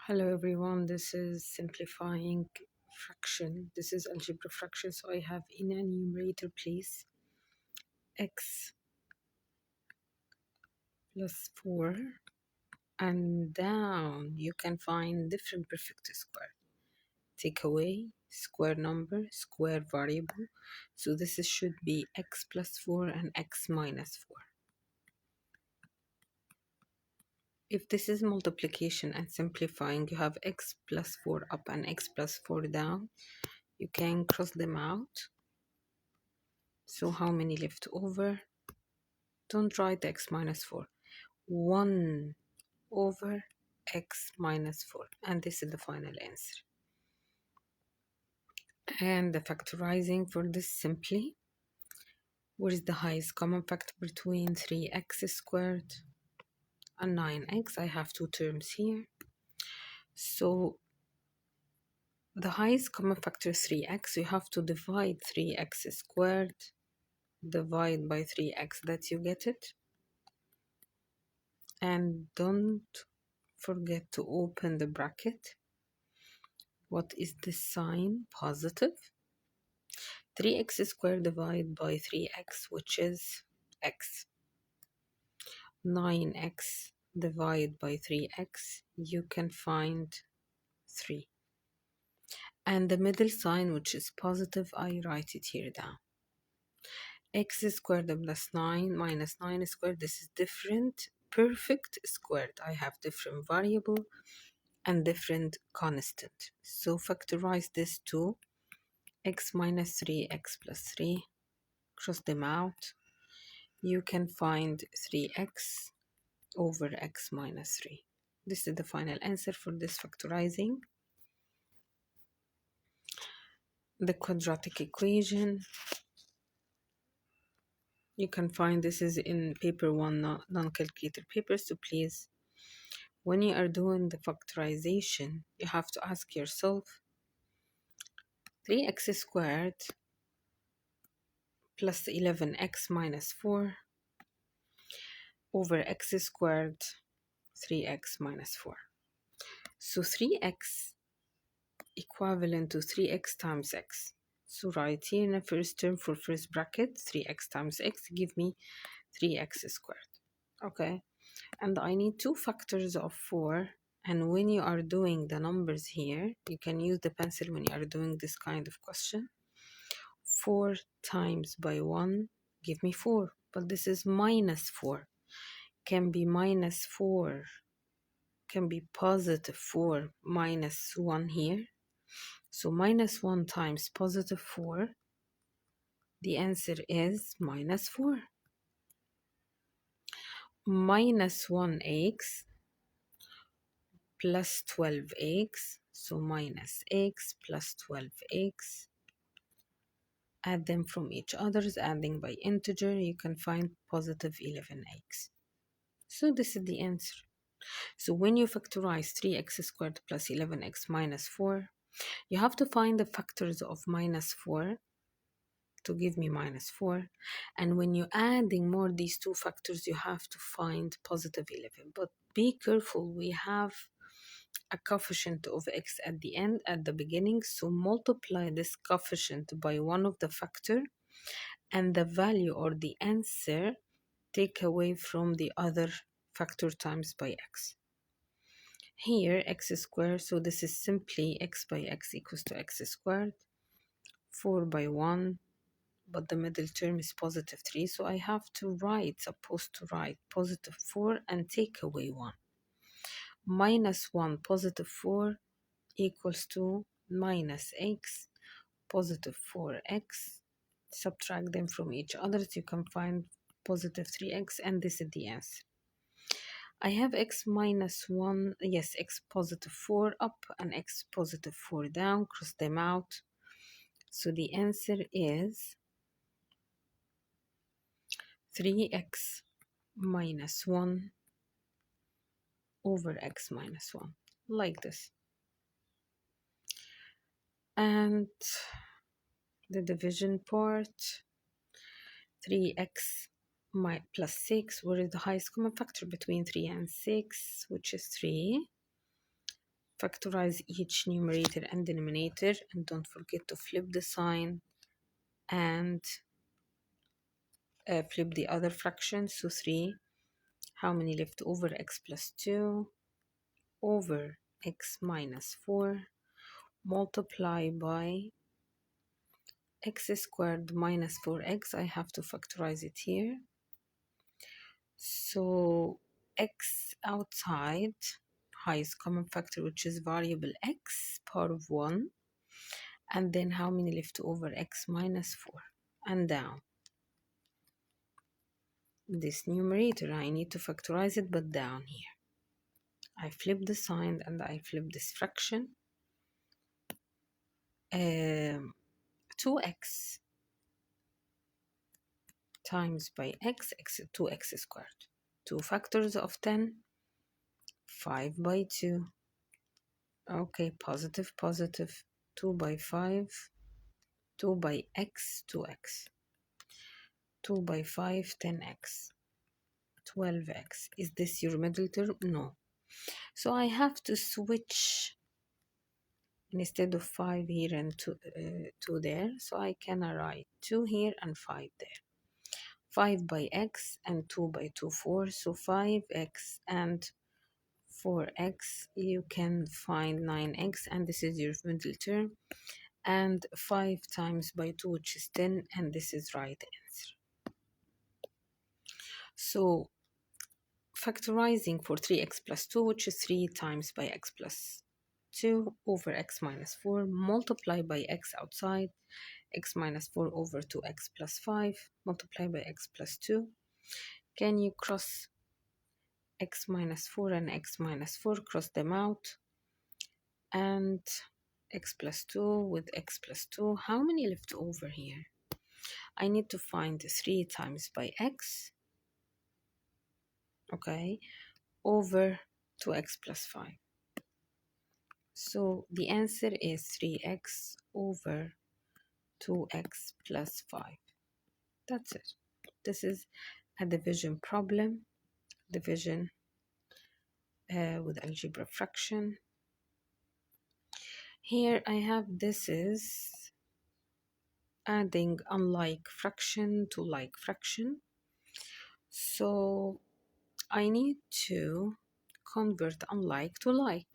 Hello everyone, this is simplifying fraction. This is algebra fraction, so I have in a numerator place x plus 4 and down you can find different perfect square. Take away square number, square variable. So should be x plus 4 and x minus 4. If this is multiplication and simplifying, you have x plus 4 up and x plus 4 down. You can cross them out. So how many left over? Don't write x minus 4. 1 over x minus 4. And this is the final answer. And the factorizing for this simply, what is the highest common factor between 3x squared and 9x? I have two terms here. So the highest common factor is 3x. You have to divide 3x squared, divide by 3x, that you get it. And don't forget to open the bracket. What is this sign? Positive. 3x squared divided by 3x, which is x. 9x divided by 3x, you can find 3. And the middle sign, which is positive, I write it here down. X squared plus 9 minus 9 squared, this is different perfect squared. I have different variable and different constant. So factorize this to x minus 3, x plus 3. Cross them out. You can find 3x over x minus 3. This is the final answer for this factorizing. The quadratic equation, you can find this is in paper 1, non-calculator paper. So please, when you are doing the factorization, you have to ask yourself 3x squared plus 11x minus 4 over x squared 3x minus 4. So 3x equivalent to 3x times x. So right here in the first term for first bracket, 3x times x give me 3x squared. Okay, and I need two factors of 4. And when you are doing the numbers here, you can use the pencil when you are doing this kind of question. 4 times by 1 give me 4, but this is minus 4. Can be minus 4, can be positive 4 minus 1 here. So minus 1 times positive 4, the answer is minus 4. Minus 1x plus 12x, so minus x plus 12x. Add them from each other's, adding by integer, you can find positive 11x. So this is the answer. So when you factorize 3x squared plus 11x minus 4, you have to find the factors of minus 4 to give me minus 4. And when you're adding more these two factors, you have to find positive 11. But be careful, we have a coefficient of x at the end, at the beginning. So multiply this coefficient by one of the factor, and the value or the answer take away from the other factor times by x. Here x squared, so this is simply x by x equals to x squared. 4 by 1, but the middle term is positive 3, so I have to supposed to write positive 4 and take away 1. Minus 1 positive 4 equals to minus x, positive 4x. Subtract them from each other, so you can find positive 3x, and this is the answer. I have x minus 1, yes, x positive 4 up and x positive 4 down, cross them out. So the answer is 3x minus 1 over x minus 1, like this. And the division part, 3x plus 6, what is the highest common factor between 3 and 6, which is 3. Factorize each numerator and denominator, and don't forget to flip the sign and flip the other fraction. So 3, how many left over? X plus 2 over x minus 4 multiply by x squared minus 4x. I have to factorize it here. So x outside, highest common factor, which is variable x, power of 1. And then how many left over? X minus 4. And down. This numerator, I need to factorize it, but down here. I flip the sign and I flip this fraction. 2x times by x, 2x squared. 2 factors of 10, 5 by 2. Okay, positive, positive. 2 by 5, 2 by x, 2x. 2 by 5, 10x. 12x. Is this your middle term? No. So I have to switch instead of 5 here and 2 there. So I can write 2 here and 5 there. 5 by x and 2 by 2, 4. So 5x and 4x. You can find 9x, and this is your middle term. And 5 times by 2, which is 10, and this is right answer. So factorizing for 3x plus 2, which is 3 times by x plus 2 over x minus 4, multiply by x outside, x minus 4 over 2x plus 5, multiply by x plus 2. Can you cross x minus 4 and x minus 4, cross them out, and x plus 2 with x plus 2. How many left over here? I need to find 3 times by x, okay, over 2x plus 5. So the answer is 3x over 2x plus 5. That's it. This is a division problem, division with algebra fraction. Here I have, this is adding unlike fraction to like fraction. So I need to convert unlike to like.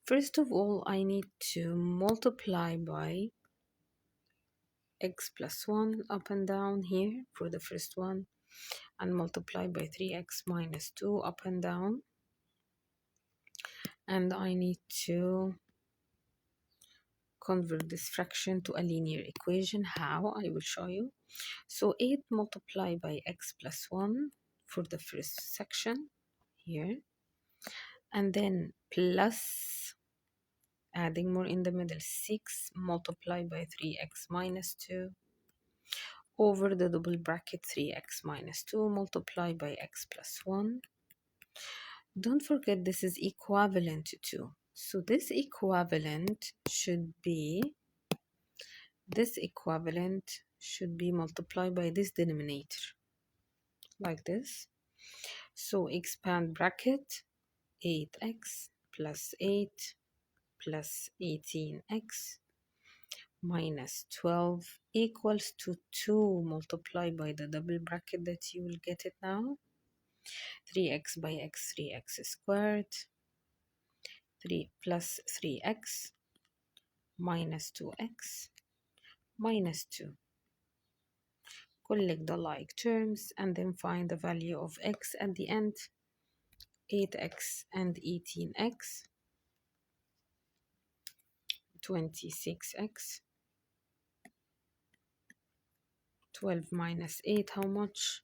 First of all, I need to multiply by x plus 1 up and down here for the first one, and multiply by 3x minus 2 up and down. And I need to convert this fraction to a linear equation. How? I will show you. So 8 multiplied by x plus 1 for the first section here, and then plus, adding more in the middle, 6 multiplied by 3x minus 2 over the double bracket 3x minus 2 multiplied by x plus 1. Don't forget this is equivalent to 2. So this equivalent should be multiplied by this denominator, like this. So expand bracket, 8x plus 8 plus 18x minus 12 equals to 2 multiplied by the double bracket that you will get it now. 3x by x, 3x squared, 3 plus 3x minus 2x minus 2. Collect the like terms and then find the value of x at the end. 8x and 18x, 26x. 12 minus 8, how much?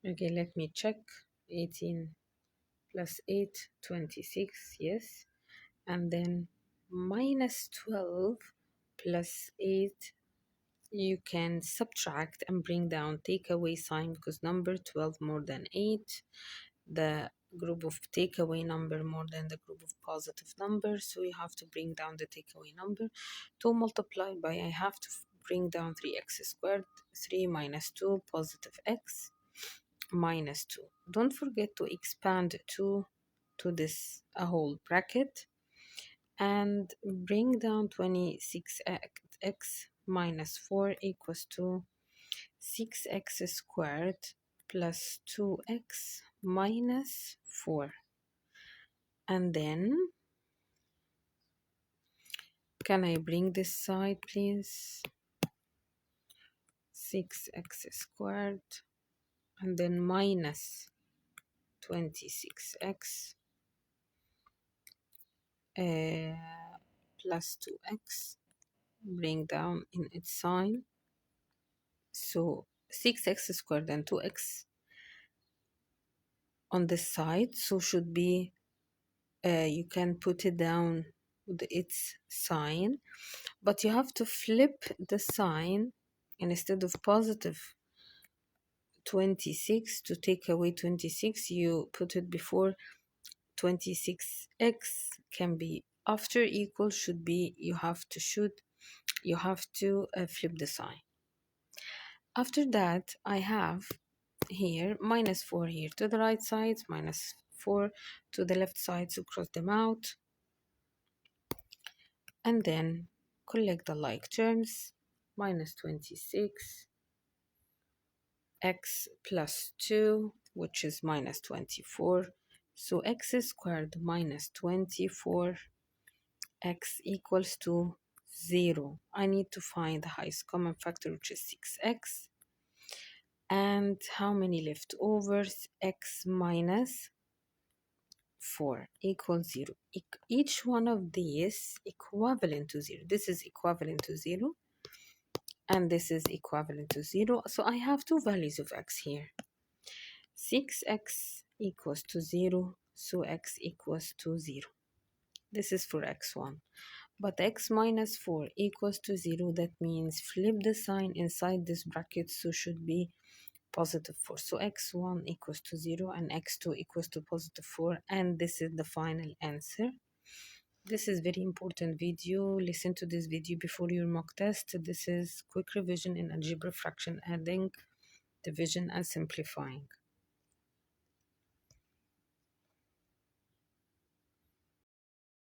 Okay, let me check. 18 plus 8, 26, yes. And then minus 12 plus 8, you can subtract and bring down, take away sign, because number 12 more than 8, the group of takeaway number more than the group of positive numbers, so you have to bring down the takeaway number. 2 multiplied by, I have to bring down 3x squared. 3 minus 2 positive x minus 2. Don't forget to expand 2 to this a whole bracket and bring down 26x minus 4 equals to 6x squared plus 2x minus 4. And then, can I bring this side, please? 6x squared and then minus 26x plus 2x, bring down in its sign. So 6x squared and 2x on this side, so should be, you can put it down with its sign, but you have to flip the sign. And instead of positive 26 to take away 26, you put it before 26x can be after equal should be, you have to flip the sign. After that, I have here minus 4 here to the right side, minus 4 to the left side, so cross them out. And then collect the like terms, minus 26 x plus 2, which is minus 24. So x squared minus 24 x equals to 0. I need to find the highest common factor, which is 6x. And how many leftovers? X minus 4 equals 0. Each one of these equivalent to 0. This is equivalent to 0. And this is equivalent to 0. So I have two values of x here. 6x equals to 0. So x equals to 0. This is for x1. But x minus 4 equals to 0. That means flip the sign inside this bracket, so should be positive 4. So x1 equals to 0 and x2 equals to positive 4. And this is the final answer. This is very important video. Listen to this video before your mock test. This is quick revision in algebra, fraction, adding, division, and simplifying.